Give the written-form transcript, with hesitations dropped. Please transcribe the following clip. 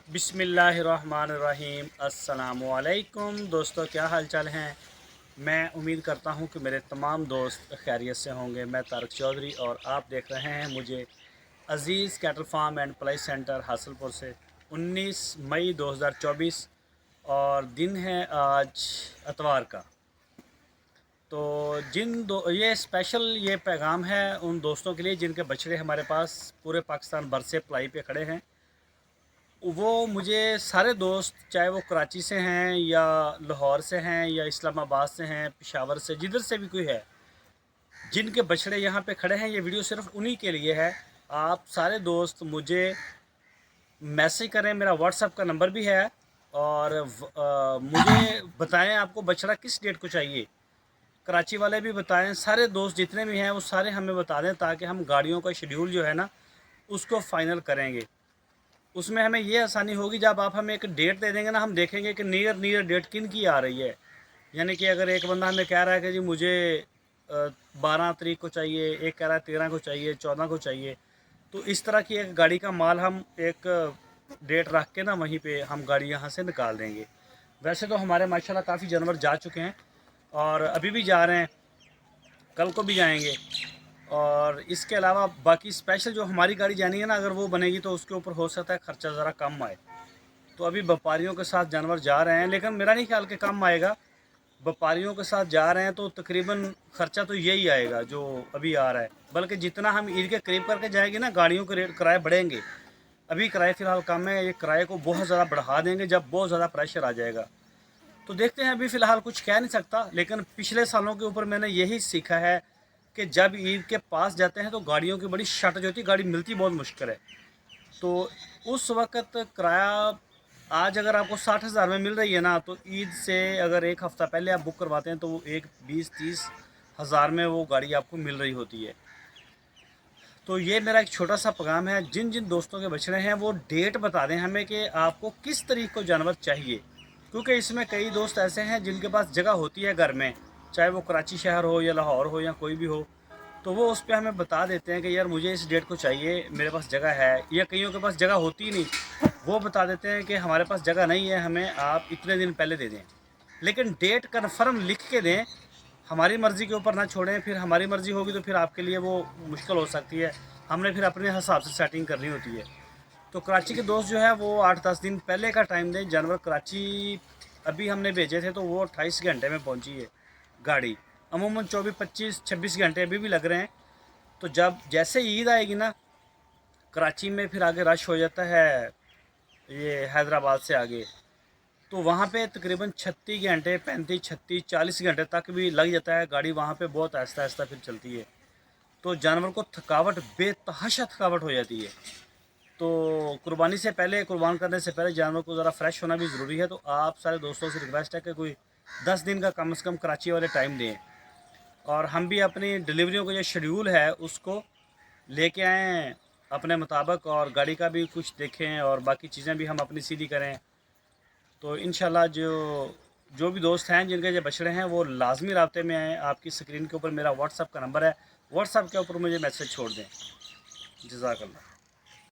बिस्मिल्लाहिर्रहमानिर्रहीम। अस्सलामुअलैकुम दोस्तों, क्या हाल चाल हैं। मैं उम्मीद करता हूं कि मेरे तमाम दोस्त खैरियत से होंगे। मैं तारक चौधरी और आप देख रहे हैं मुझे Aziz cattle farm and ply centre Hasilpur से। 19 मई 2024 और दिन है आज इतवार का। तो ये स्पेशल ये पैगाम है उन दोस्तों के लिए जिनके बछड़े हमारे पास पूरे पाकिस्तान भर से प्लाई पे खड़े हैं। वो मुझे सारे दोस्त, चाहे वो कराची से हैं या लाहौर से हैं या इस्लामाबाद से हैं, पेशावर से, जिधर से भी कोई है, जिनके बछड़े यहाँ पे खड़े हैं, ये वीडियो सिर्फ उन्हीं के लिए है। आप सारे दोस्त मुझे मैसेज करें, मेरा व्हाट्सएप का नंबर भी है, और मुझे बताएं आपको बछड़ा किस डेट को चाहिए। कराची वाले भी बताएं, सारे दोस्त जितने भी हैं वो सारे हमें बता दें, ताकि हम गाड़ियों का शेड्यूल जो है ना उसको फ़ाइनल करेंगे। उसमें हमें ये आसानी होगी, जब आप हमें एक डेट दे देंगे ना, हम देखेंगे कि नियर डेट किन की आ रही है। यानी कि अगर एक बंदा हमें कह रहा है कि जी मुझे 12 तारीख को चाहिए, एक कह रहा है 13 को चाहिए, 14 को चाहिए, तो इस तरह की एक गाड़ी का माल हम एक डेट रख के ना वहीं पे हम गाड़ी यहाँ से निकाल देंगे। वैसे तो हमारे माशाल्लाह काफ़ी जानवर जा चुके हैं और अभी भी जा रहे हैं, कल को भी जाएंगे। और इसके अलावा बाकी स्पेशल जो हमारी गाड़ी जानी है ना, अगर वो बनेगी तो उसके ऊपर हो सकता है ख़र्चा ज़रा कम आए। तो अभी व्यापारियों के साथ जानवर जा रहे हैं, लेकिन मेरा नहीं ख्याल कि कम आएगा। व्यापारियों के साथ जा रहे हैं तो तकरीबन ख़र्चा तो यही आएगा जो अभी आ रहा है, बल्कि जितना हम ईद के करीब करके जाएंगे ना, गाड़ियों के रेट किराए बढ़ेंगे। अभी किराए फ़िलहाल कम है, ये किराए को बहुत ज़्यादा बढ़ा देंगे जब बहुत ज़्यादा प्रेशर आ जाएगा। तो देखते हैं, अभी फ़िलहाल कुछ कह नहीं सकता, लेकिन पिछले सालों के ऊपर मैंने यही सीखा है कि जब ईद के पास जाते हैं तो गाड़ियों की बड़ी शॉर्टेज होती है, गाड़ी मिलती बहुत मुश्किल है। तो उस वक़्त किराया आज अगर आपको 60,000 में मिल रही है ना, तो ईद से अगर एक हफ़्ता पहले आप बुक करवाते हैं तो वो 20-30 हज़ार में वो गाड़ी आपको मिल रही होती है। तो ये मेरा एक छोटा सा पैगाम है, जिन जिन दोस्तों के बछड़े हैं वो डेट बता दें हमें कि आपको किस तरीक़ को जानवर चाहिए, क्योंकि इसमें कई दोस्त ऐसे हैं जिनके पास जगह होती है घर में, चाहे वो कराची शहर हो या लाहौर हो या कोई भी हो, तो वो उस पर हमें बता देते हैं कि यार मुझे इस डेट को चाहिए, मेरे पास जगह है। या कईयों के पास जगह होती ही नहीं, वो बता देते हैं कि हमारे पास जगह नहीं है, हमें आप इतने दिन पहले दे दें, लेकिन डेट कन्फर्म लिख के दें, हमारी मर्ज़ी के ऊपर ना छोड़ें। फिर हमारी मर्ज़ी होगी तो फिर आपके लिए वो मुश्किल हो सकती है, हमने फिर अपने हिसाब से सेटिंग करनी होती है। तो कराची के दोस्त जो है वो 8-10 दिन पहले का टाइम दें। जानवर कराची अभी हमने भेजे थे तो वो 28 घंटे में पहुंची है गाड़ी। अमूमन 24-25-26 घंटे अभी भी लग रहे हैं। तो जब जैसे ईद आएगी ना, कराची में फिर आगे रश हो जाता है, ये हैदराबाद से आगे, तो वहाँ पे तकरीबन 36 घंटे, 35, 36, 40 घंटे तक भी लग जाता है। गाड़ी वहाँ पे बहुत आहिस्ता आहिस्ता फिर चलती है, तो जानवर को थकावट, बेतहाशा थकावट हो जाती है। तो कुर्बानी से पहले, कुर्बान करने से पहले जानवर को ज़रा फ्रेश होना भी ज़रूरी है। तो आप सारे दोस्तों से रिक्वेस्ट है कि कोई 10 दिन का कम से कम कराची वाले टाइम दें, और हम भी अपनी डिलीवरियों का जो शेड्यूल है उसको लेके आएँ अपने मुताबिक, और गाड़ी का भी कुछ देखें और बाकी चीज़ें भी हम अपनी सीधी करें। तो इंशाल्लाह जो जो भी दोस्त हैं जिनके जो बछड़े हैं वो लाजमी राब्ते में आएँ। आपकी स्क्रीन के ऊपर मेरा व्हाट्सएप का नंबर है, व्हाट्सएप के ऊपर मुझे मैसेज छोड़ दें। जज़ाकल्लाह।